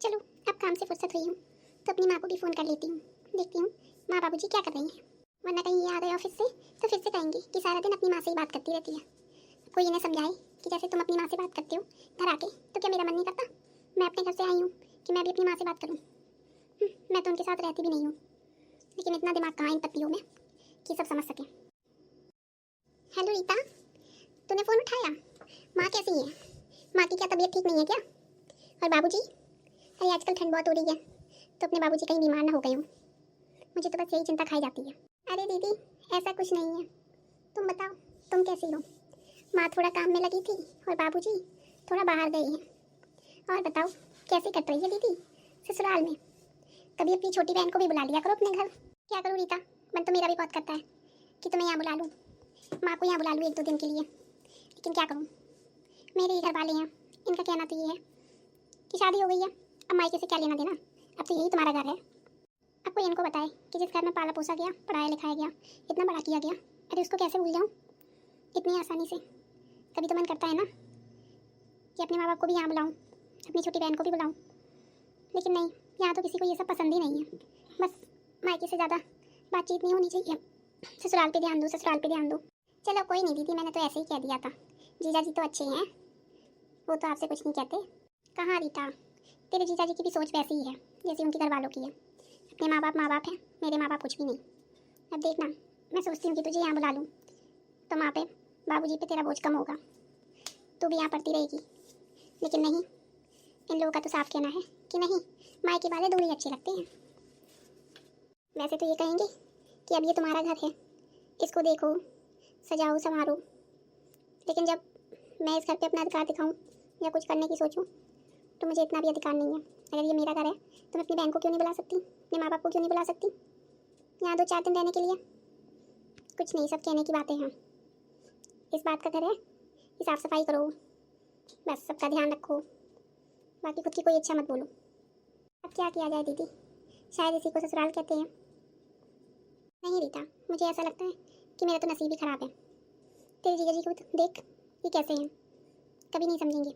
चलो अब काम से फुर्सत हुई हूँ तो अपनी माँ को भी फ़ोन कर लेती हूँ, देखती हूँ माँ बाबूजी क्या कर रही हैं। वरना कहीं ये आ गए ऑफिस से तो फिर से कहेंगे कि सारा दिन अपनी माँ से ही बात करती रहती है। कोई इन्हें समझाए कि जैसे तुम अपनी माँ से बात करते हो घर आके, तो क्या मेरा मन नहीं करता मैं अपने घर से आई हूँ कि मैं भी अपनी माँ से बात करूँ। मैं तो उनके साथ रहती भी नहीं हूँ, लेकिन इतना दिमाग कहाँ इन पत्नियों में कि सब समझ सकें। हेलो रीता, तूने फ़ोन उठाया? माँ कैसी है? माँ की क्या तबीयत ठीक नहीं है क्या? और बाबूजी? अरे आजकल ठंड बहुत हो रही है तो अपने बाबूजी कहीं बीमार ना हो गए हों, मुझे तो बस यही चिंता खाई जाती है। अरे दीदी ऐसा कुछ नहीं है, तुम बताओ तुम कैसी हो? माँ थोड़ा काम में लगी थी और बाबूजी थोड़ा बाहर गए हैं। और बताओ कैसे कट रही है दीदी ससुराल में? कभी अपनी छोटी बहन को भी बुला लिया करो अपने घर। क्या करूँ रीता, मन तो मेरा भी बहुत करता है कि तुम्हें यहाँ बुला लूँ, माँ को यहाँ बुला लूँ 1-2 दिन के लिए, लेकिन क्या करूँ, मेरे ही घर वाले हैं। इनका कहना तो ये है कि शादी हो गई है, अब मायके से क्या लेना देना, अब तो यही तुम्हारा घर है। अब कोई इनको बताए कि जिस घर में पाला पोसा गया, पढ़ाया लिखाया गया, इतना बड़ा किया गया, अरे उसको कैसे भूल जाऊँ इतनी आसानी से। कभी तो मन करता है ना कि अपने माँ बाप को भी यहाँ बुलाऊँ, अपनी छोटी बहन को भी बुलाऊँ, लेकिन नहीं, यहाँ तो किसी को ये सब पसंद ही नहीं है। बस मायके से ज़्यादा बातचीत नहीं होनी चाहिए, ससुराल पे ध्यान दो, ससुराल पे ध्यान दो। चलो कोई नहीं दीदी, मैंने तो ऐसे ही कह दिया था, जीजा जी तो अच्छे हैं, वो तो आपसे कुछ नहीं कहते। कहाँ रीता, तेरे जीजा जी की भी सोच वैसी ही है जैसी उनके घर वालों की है। अपने माँ बाप हैं, मेरे माँ बाप कुछ भी नहीं। अब देखना, मैं सोचती हूँ कि तुझे यहाँ बुला लूँ तो माँ पे बाबूजी पे तेरा बोझ कम होगा, तू भी यहाँ पढ़ती रहेगी। लेकिन नहीं, इन लोगों का तो साफ कहना है कि नहीं, मायके वाले दूर ही अच्छे लगते हैं। वैसे तो ये कहेंगे कि अब ये तुम्हारा घर है, इसको देखो, सजाओ संवारो, लेकिन जब मैं इस घर पे अपना अधिकार दिखाऊं या कुछ करने की सोचूं तो मुझे इतना भी अधिकार नहीं है। अगर ये मेरा घर है तो मैं अपनी बहन को क्यों नहीं बुला सकती, अपने माँ बाप को क्यों नहीं बुला सकती यहाँ 2-4 दिन रहने के लिए? कुछ नहीं, सब कहने की बातें हैं। इस बात का घर है कि साफ सफाई करो, बस सबका ध्यान रखो, बाकी खुद की कोई अच्छा मत बोलो। अब क्या किया जाए दीदी, शायद इसी को ससुराल कहते हैं। नहीं रीता, मुझे ऐसा लगता है कि मेरा तो नसीब ही खराब है। तेरे जीजा जी को देख ये कैसे हैं, कभी नहीं समझेंगे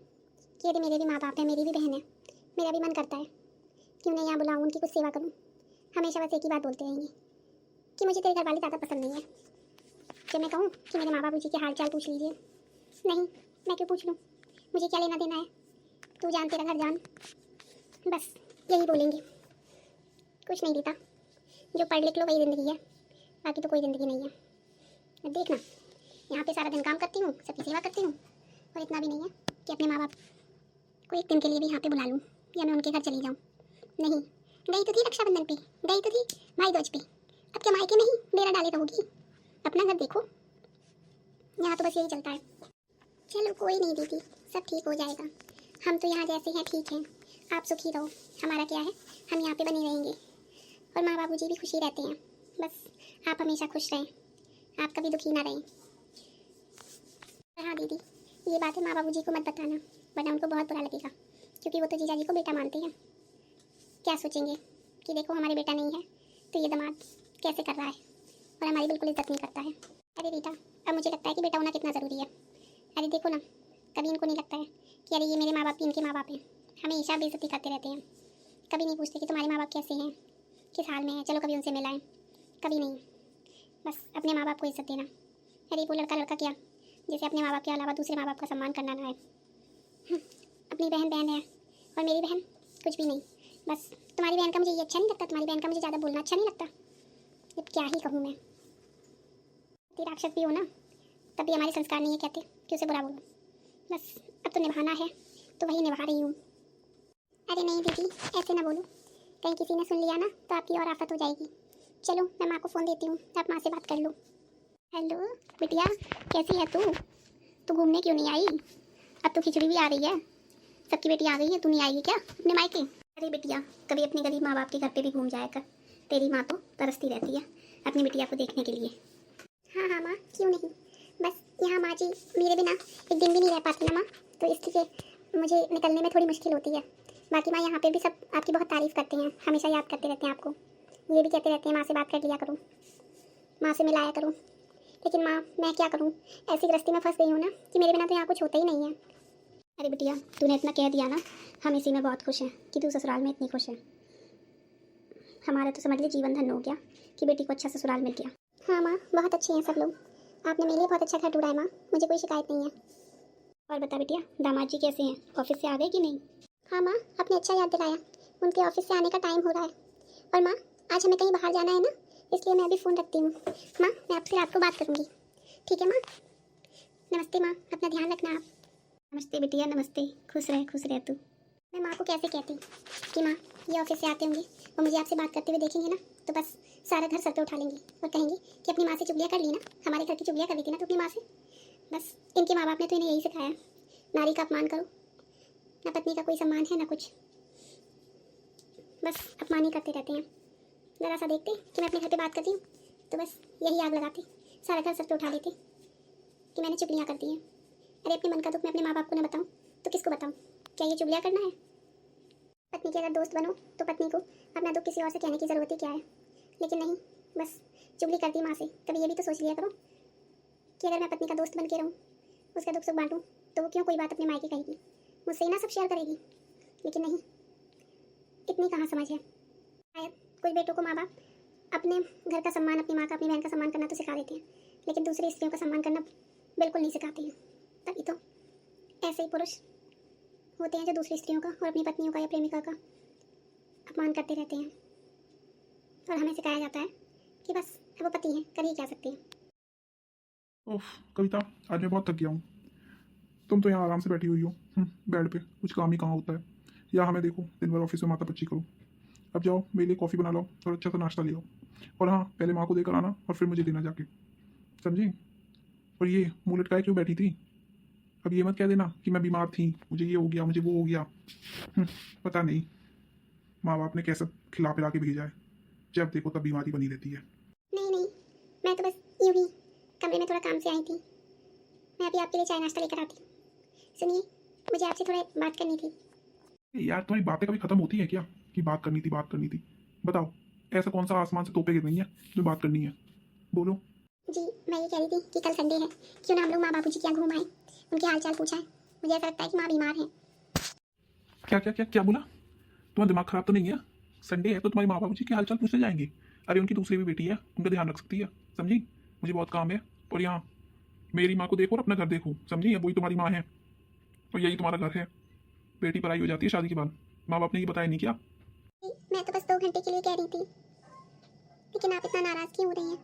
कि यदि मेरे भी माँ बाप हैं, मेरी भी बहन है। मेरा भी मन करता है कि उन्हें यहाँ बुलाऊँ, उनकी कुछ सेवा करूँ। हमेशा बस एक ही बात बोलते रहेंगे कि मुझे तेरे घर वाले ज़्यादा पसंद नहीं है। जब मैं कहूँ कि मेरे माँ बाबू जी के हाल चाल पूछ लीजिए, नहीं, मैं क्यों पूछ लूँ, मुझे क्या लेना देना है, तू जान तेरा घर जान, बस यही बोलेंगे। कुछ नहीं देता, जो पढ़ लिख लो वही ज़िंदगी है, बाकी तो कोई ज़िंदगी नहीं है। अब देखना, यहाँ पे सारा दिन काम करती हूँ, सबकी सेवा करती हूँ, और इतना भी नहीं है कि अपने माँ बाप को एक दिन के लिए भी यहाँ पे बुला लूँ या मैं उनके घर चली जाऊँ। नहीं, गई तो थी रक्षाबंधन पे, गई तो थी भाई दूज पे, अब क्या मायके में ही डेरा डाले रहोगी? अपना घर देखो, यहाँ तो बस यही चलता है। चलो कोई नहीं दीदी, सब ठीक हो जाएगा। हम तो यहाँ जैसे हैं ठीक हैं, आप सुखी रहो, हमारा क्या है, हम यहाँ पे बने रहेंगे और माँ बाबूजी भी खुशी रहते हैं। बस आप हमेशा खुश रहें, आप कभी दुखी ना रहें। हाँ दीदी, ये बात है माँ बाबूजी को मत बताना, वरना उनको बहुत बुरा लगेगा, क्योंकि वो तो जीजा जी को बेटा मानते हैं। क्या सोचेंगे कि देखो हमारे बेटा नहीं है तो ये दामाद कैसे कर रहा है और हमारी बिल्कुल इज्जत नहीं करता है। अरे बेटा, अब मुझे लगता है कि बेटा होना कितना ज़रूरी है। अरे देखो ना, कभी इनको नहीं लगता है कि अरे ये मेरे माँ बाप भी इनके माँ बाप हैं, हमेशा बेइज्जती करते रहते हैं। कभी नहीं पूछते कि तुम्हारे माँ बाप कैसे हैं, किस हाल में हैं, चलो कभी उनसे मिलाएं, कभी नहीं। बस अपने माँ बाप को इज्जत देना। अरे वो लड़का लड़का क्या, जैसे अपने माँ बाप के अलावा दूसरे माँ बाप का सम्मान करना ना है। अपनी बहन बहन है और मेरी बहन कुछ भी नहीं। बस तुम्हारी बहन का मुझे ये अच्छा नहीं लगता, तुम्हारी बहन का मुझे ज़्यादा बोलना अच्छा नहीं लगता। अब क्या ही कहूँ मैं, राक्षस भी हो ना, तभी हमारे संस्कार नहीं है कहते कि उसे बुरा बोलो। बस अब तो निभाना है तो वही निभा रही हूँ। अरे नहीं दीदी, ऐसे ना बोलो, कहीं किसी ने सुन लिया ना तो आपकी और आफत हो जाएगी। चलो मैं माँ को फ़ोन देती हूँ, आप माँ से बात कर लो। हेलो बिटिया, कैसी है तू घूमने क्यों नहीं आई? अब तो खिचड़ी भी आ रही है, सबकी बेटी आ गई है, तू नहीं आएगी क्या अपने मायके? अरे बिटिया, कभी अपने गरीब माँ बाप के घर पे भी घूम जाया कर, तेरी माँ तो तरसती रहती है अपनी बिटिया को देखने के लिए। हाँ हाँ माँ, क्यों नहीं, बस यहाँ माँ जी मेरे बिना एक दिन भी नहीं रह पाती ना माँ, तो इसलिए मुझे निकलने में थोड़ी मुश्किल होती है। बाकी माँ यहाँ पे भी सब आपकी बहुत तारीफ़ करते हैं, हमेशा याद करते रहते हैं आपको, ये भी कहते रहते हैं माँ से बात कर लिया करो, माँ से मिलाया करो। लेकिन माँ मैं क्या करूँ, ऐसी गृहस्थी में फंस गई हूँ ना कि मेरे बिना तो यहाँ कुछ होता ही नहीं है। अरे बिटिया, तूने इतना कह दिया ना, हम इसी में बहुत खुश हैं कि तू ससुराल में इतनी खुश है। हमारा तो समझ ले जीवन धन्य हो गया कि बेटी को अच्छा ससुराल मिल गया। हाँ माँ, बहुत अच्छे हैं सब लोग। आपने मेरे लिए बहुत अच्छा घर ढूंढा है माँ, मुझे कोई शिकायत नहीं है। और बता बिटिया, दामाद जी कैसे हैं? ऑफिस से आ गए कि नहीं? हाँ माँ, आपने अच्छा याद दिलाया, उनके ऑफिस से आने का टाइम हो रहा है। और माँ, आज हमें कहीं बाहर जाना है ना, इसलिए मैं अभी फ़ोन रखती हूँ। माँ, मैं आपसे रात को बात करूँगी, ठीक है माँ? नमस्ते माँ, अपना ध्यान रखना आप। नमस्ते बिटिया, नमस्ते। खुश रह तू। मैं माँ को कैसे कहती कि माँ ये ऑफिस से आते होंगे और मुझे आपसे बात करते हुए देखेंगे ना, तो बस सारा घर सर पे उठा लेंगे और कहेंगे कि अपनी माँ से चुगलियाँ कर ली ना, हमारे घर की चुगलियाँ कर ली थी ना तो अपनी माँ से। बस इनके माँ बाप ने तो इन्हें यही सिखाया, नारी का अपमान करो, ना पत्नी का कोई सम्मान है ना कुछ, बस अपमान ही करते रहते हैं। ज़रा सा देखते कि मैं अपने घर पे बात करती हूँ तो बस यही आग लगाते, सारा घर सर पे उठा लेते कि मैंने चुगलियाँ कर दी हैं। अरे अपने मन का दुख मैं अपने माँ बाप को न बताऊँ तो किसको बताऊँ? क्या ये चुगलियाँ करना है? पत्नी के अगर दोस्त बनो तो पत्नी को अपना दुख किसी और से कहने की ज़रूरत ही क्या है? लेकिन नहीं, बस चुगली करती माँ से। कभी ये भी तो सोच लिया करो कि अगर मैं पत्नी का दोस्त बन के रहूँ, उसका दुख सुख बांटूँ, तो वो क्यों कोई बात अपने मायके कहेगी? मुझसे ही ना सब शेयर करेगी। लेकिन नहीं, इतनी कहाँ समझ है। शायद कुछ बेटों को माँ बाप अपने घर का सम्मान, अपनी माँ का, अपनी बहन का सम्मान करना तो सिखा देते हैं, लेकिन दूसरी स्त्रियों का सम्मान करना बिल्कुल नहीं सिखाते हैं। तभी तो ऐसे ही पुरुष होते हैं जो दूसरी स्त्रियों का और अपनी पत्नियों का या प्रेमिका का अपमान करते रहते हैं, और हमें सिखाया जाता है कि बस वो पति हैं, कर ही क्या सकती हैं। ओह कविता, आज मैं बहुत थक गया हूँ। तुम तो यहाँ आराम से बैठी हुई हो बेड पे, कुछ काम ही कहाँ होता है। या हमें देखो दिन भर ऑफिस में माथा पच्ची करो। अब जाओ मेरे लिए कॉफ़ी बना लाओ और अच्छा सा नाश्ता ले आओ। और हाँ, पहले माँ को देकर आना और फिर मुझे देना जाके, समझी? और ये मुँह लटकाए क्यों बैठी थी? अब ये मत कह देना कि मैं बीमार थी, मुझे ये हो गया, मुझे वो हो गया। पता नहीं माँ बाप ने कैसे खिला पिला के भेजा है, जब देखो तब बीमारी बनी रहती है। नहीं नहीं, मैं तो बस यूं ही कमरे में थोड़ा काम से आई थी। मैं अभी आपके लिए चाय नाश्ता लेकर आती हूँ। सुनिए, मुझे आपसे थोड़ा बात करनी थी। यार तुम्हारी बातें कभी खत्म होती है क्या? कि बात करनी थी, बात करनी थी। बताओ, ऐसा कौन सा आसमान से तोपे गिर रही है जो बात करनी है? बोलो। जी, मैं ये कह रही थी कि कल संडे है, क्यों ना हम लोग माँ बाबू जी के यहाँ घूम आए, उनके हाल चाल पूछा है। मुझे ऐसा लगता है कि माँ बीमार है। क्या क्या क्या क्या बोला? तुम्हारा दिमाग खराब तो नहीं है? संडे है तो तुम्हारी माँ बाबू जी के हालचाल पूछने जाएंगे? अरे उनकी दूसरी भी बेटी है, उनका ध्यान रख सकती है, समझी? मुझे बहुत काम है। और यहाँ मेरी माँ को देखो और अपना घर देखो, समझी? अब वही तुम्हारी माँ है और यही तुम्हारा घर है। बेटी पराई हो जाती है शादी के बाद। माँ बाप ने ये बताया नहीं क्या? जी, मैं तो बस 2 घंटे के लिए कह रही थी, लेकिन आप इतना नाराज़ क्यों हो रही हैं?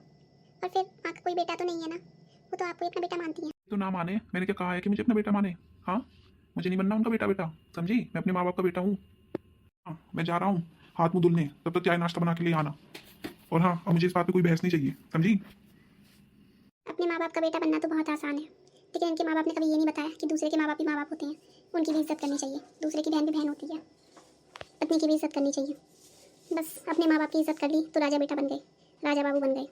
और फिर माँ का कोई बेटा तो नहीं है ना, वो तो आपको ही अपना बेटा मानती हैं। तो ना माने, मैंने क्या कहा है कि मुझे अपना बेटा माने? हाँ, मुझे नहीं बनना उनका बेटा बेटा, समझी? मैं अपने माँ बाप का बेटा हूँ। हाँ, मैं जा रहा हूँ हाथ मुंह धुलने, तब तक चाय नाश्ता बना के ले आना। और हाँ, अब मुझे इस बात पे कोई बहस नहीं चाहिए, समझी? अपने माँ बाप का बेटा बनना तो बहुत आसान है, लेकिन इनके माँ बाप ने कभी ये नहीं बताया कि दूसरे के माँ बाप ही माँ बाप होते हैं, उनकी भी इज्जत करनी चाहिए। दूसरे की बहन भी बहन होती है, पत्नी की भी इज्जत करनी चाहिए। बस अपने माँ बाप की इज्जत कर ली तो राजा बेटा बन गए, राजा बाबू बन गए।